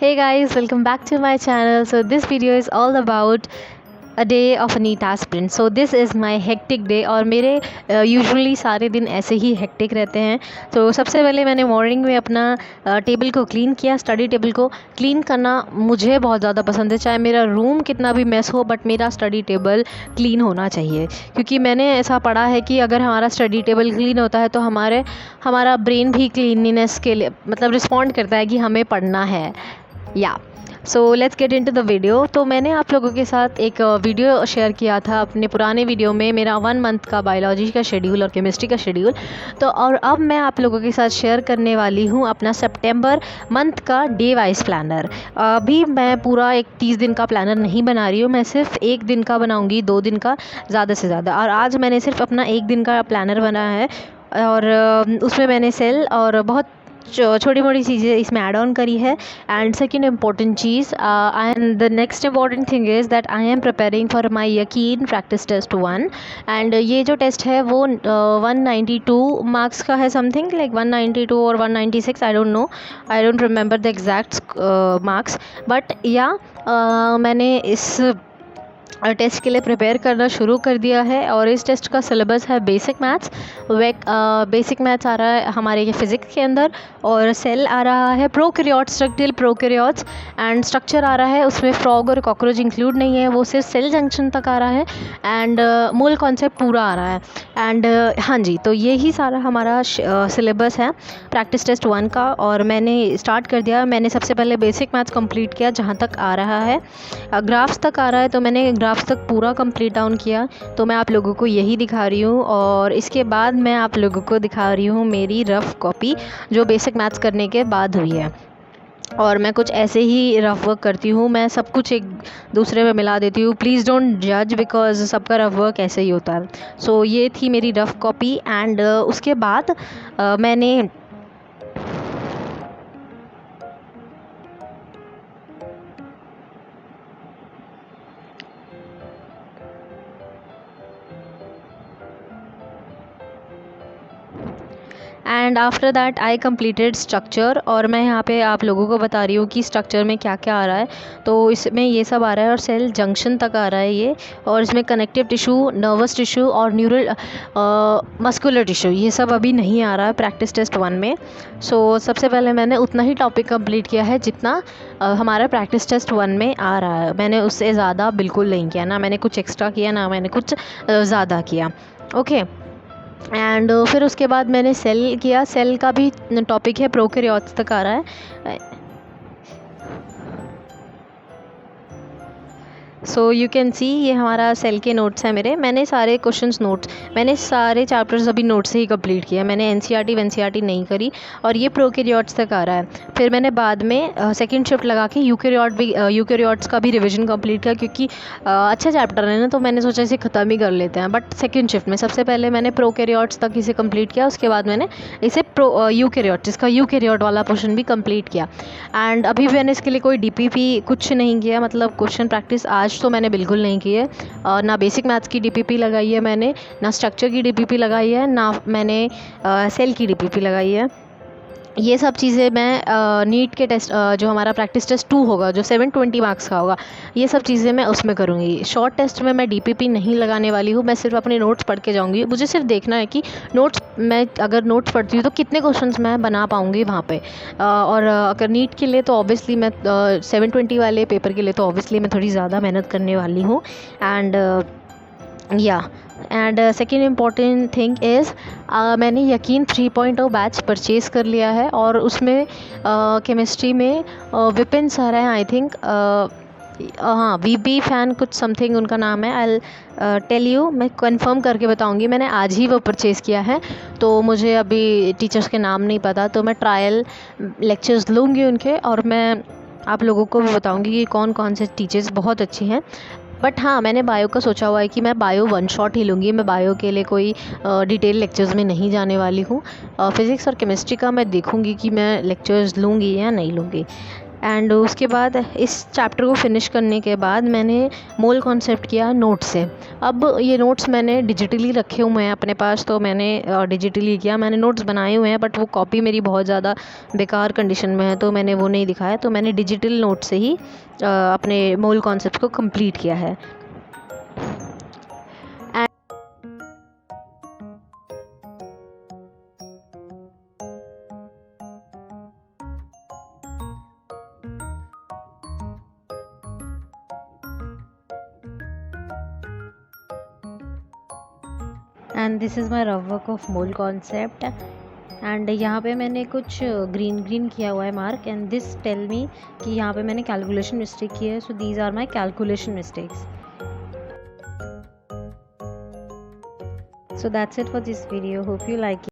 Hey guys, welcome back to my channel. So this video is all about a day of a NEET aspirant. So this is my hectic day और मेरे usually सारे दिन ऐसे ही hectic रहते हैं. तो सबसे पहले मैंने मॉर्निंग में अपना टेबल को क्लीन किया. स्टडी टेबल को क्लीन करना मुझे बहुत ज़्यादा पसंद है, चाहे मेरा रूम कितना भी मेस हो, बट मेरा स्टडी टेबल क्लीन होना चाहिए. क्योंकि मैंने ऐसा पढ़ा है कि अगर हमारा स्टडी टेबल क्लीन होता है तो हमारा ब्रेन भी क्लीनलीनेस के लिए मतलब रिस्पॉन्ड करता है कि हमें पढ़ना है. या so let's get into the video. तो मैंने आप लोगों के साथ एक वीडियो शेयर किया था अपने पुराने वीडियो में, मेरा 1 मंथ का बायोलॉजी का शेड्यूल और केमिस्ट्री का शेड्यूल. तो और अब मैं आप लोगों के साथ शेयर करने वाली हूँ अपना सितंबर मंथ का डे वाइज प्लानर. अभी मैं पूरा एक 30 दिन का प्लानर नहीं बना रही हूँ, मैं सिर्फ 1 दिन का बनाऊँगी, 2 दिन का ज़्यादा से ज़्यादा. और आज मैंने सिर्फ अपना 1 दिन का प्लानर बनाया है और उसमें मैंने सेल और बहुत छोटी मोटी चीज़ें इसमें ऐड ऑन करी है. And second important cheese and the next important thing is that I am preparing for my यकीन प्रैक्टिस टेस्ट 1. एंड ये जो टेस्ट है वो 192 मार्क्स का है, समथिंग लाइक 192 और 196, I don't know, I don't remember the exact marks. But या मैंने इस टेस्ट के लिए प्रिपेयर करना शुरू कर दिया है. और इस टेस्ट का सिलेबस है बेसिक मैथ्स. बेसिक मैथ्स आ रहा है हमारे ये फिज़िक्स के अंदर, और सेल आ रहा है prokaryotes, structural prokaryotes. And structure आ रहा है, उसमें फ्रॉग और कॉकरोच इंक्लूड नहीं है, वो सिर्फ सेल जंक्शन तक आ रहा है. एंड मूल कॉन्सेप्ट पूरा आ रहा है. एंड हाँ जी, तो ये ही सारा हमारा सिलेबस है प्रैक्टिस टेस्ट 1 का. और मैंने स्टार्ट कर दिया. मैंने सबसे पहले बेसिक मैथ्स कंप्लीट किया जहाँ तक आ रहा है. ग्राफ्स तक आ रहा है तो मैंने ग्राफ्स तक पूरा कंप्लीट डाउन किया. तो मैं आप लोगों को यही दिखा रही हूँ. और इसके बाद मैं आप लोगों को दिखा रही हूँ मेरी रफ़ कॉपी जो बेसिक मैथ्स करने के बाद हुई है. और मैं कुछ ऐसे ही रफ़ वर्क करती हूँ, मैं सब कुछ एक दूसरे में मिला देती हूँ. प्लीज़ डोंट जज बिकॉज सबका रफ़ वर्क ऐसे ही होता है. सो ये थी मेरी रफ़ कॉपी. एंड उसके बाद मैंने and after that I completed structure. और मैं यहाँ पे आप लोगों को बता रही हूँ कि स्ट्रक्चर में क्या क्या आ रहा है. तो इसमें ये सब आ रहा है और सेल जंक्शन तक आ रहा है ये. और इसमें कनेक्टिव टिश्यू, नर्वस टिश्यू और न्यूरल मस्कुलर टिश्यू ये सब अभी नहीं आ रहा है प्रैक्टिस टेस्ट 1 में. सो सबसे पहले मैंने उतना ही टॉपिक कंप्लीट किया है जितना हमारा प्रैक्टिस टेस्ट 1 में आ रहा है. मैंने उससे ज़्यादा बिल्कुल नहीं किया, ना मैंने कुछ एक्स्ट्रा किया ना मैंने कुछ ज़्यादा किया. ओके. एंड फिर उसके बाद मैंने सेल किया. सेल का भी टॉपिक है प्रोकैरियोट्स तक आ रहा है. सो यू कैन सी ये हमारा सेल के नोट्स हैं मेरे. मैंने सारे क्वेश्चंस नोट्स, मैंने सारे चैप्टर्स अभी नोट से ही कंप्लीट किया. मैंने एनसीईआरटी नहीं करी. और ये प्रोकैरियोट्स तक आ रहा है. फिर मैंने बाद में सेकंड शिफ्ट लगा के यूकैरियोट्स का भी रिवीजन कंप्लीट किया, क्योंकि अच्छा चैप्टर है ना, तो मैंने सोचा इसे ख़त्म ही कर लेते हैं. बट सेकेंड शिफ्ट में सबसे पहले मैंने प्रोकैरियोट्स तक इसे कंप्लीट किया. उसके बाद मैंने इसे यूकैरियोट्स, इसका यूकैरियोट वाला पोर्शन भी कंप्लीट किया. एंड अभी मैंने इसके लिए कोई डीपीपी कुछ नहीं किया, मतलब क्वेश्चन प्रैक्टिस आज तो मैंने बिल्कुल नहीं की है. ना बेसिक मैथ्स की डीपीपी लगाई है मैंने, ना स्ट्रक्चर की डीपीपी लगाई है, ना मैंने सेल की डीपीपी लगाई है. ये सब चीज़ें मैं नीट के टेस्ट जो हमारा प्रैक्टिस टेस्ट 2 होगा, जो 720 मार्क्स का होगा, ये सब चीज़ें मैं उसमें करूँगी. शॉर्ट टेस्ट में मैं डीपीपी नहीं लगाने वाली हूँ. मैं सिर्फ अपने नोट्स पढ़ के जाऊँगी. मुझे सिर्फ देखना है कि नोट्स, मैं अगर नोट्स पढ़ती हूँ तो कितने क्वेश्चंस मैं बना पाऊँगी वहाँ पे. और अगर नीट के लिए तो ऑब्वियसली मैं 720 वाले पेपर के लिए तो ऑब्वियसली मैं थोड़ी ज़्यादा मेहनत करने वाली हूँ. एंड या and second important thing is मैंने यकीन 3.0 बैच परचेज़ कर लिया है. और उसमें केमिस्ट्री में विपिन सर हैं, आई थिंक, हाँ, वीबी फैन कुछ समथिंग उनका नाम है. आई टेल यू, मैं कंफर्म करके बताऊंगी. मैंने आज ही वो परचेज़ किया है, तो मुझे अभी टीचर्स के नाम नहीं पता. तो मैं ट्रायल लेक्चर्स लूँगी उनके, और मैं आप लोगों को भी बताऊंगी कि कौन कौन से टीचर्स बहुत अच्छे हैं. बट हाँ, मैंने बायो का सोचा हुआ है कि मैं बायो 1 शॉट ही लूँगी. मैं बायो के लिए कोई डिटेल लेक्चर्स में नहीं जाने वाली हूँ. फिज़िक्स और केमिस्ट्री का मैं देखूँगी कि मैं लेक्चर्स लूँगी या नहीं लूँगी. एंड उसके बाद इस चैप्टर को फिनिश करने के बाद मैंने मोल कॉन्सेप्ट किया नोट से। अब ये नोट्स मैंने डिजिटली रखे हुए हैं अपने पास, तो मैंने डिजिटली किया। मैंने नोट्स बनाए हुए हैं बट वो कॉपी मेरी बहुत ज़्यादा बेकार कंडीशन में है, तो मैंने वो नहीं दिखाया। तो मैंने डिजिटल नोट से ही अपने मोल कॉन्सेप्ट को कंप्लीट किया है। And this is my rough work of mole concept. And यहाँ पे मैंने कुछ ग्रीन ग्रीन किया हुआ है mark, and this tell me कि यहाँ पे मैंने कैलकुलेशन मिस्टेक की है। So these are my calculation mistakes. So that's it for this video. Hope you like it.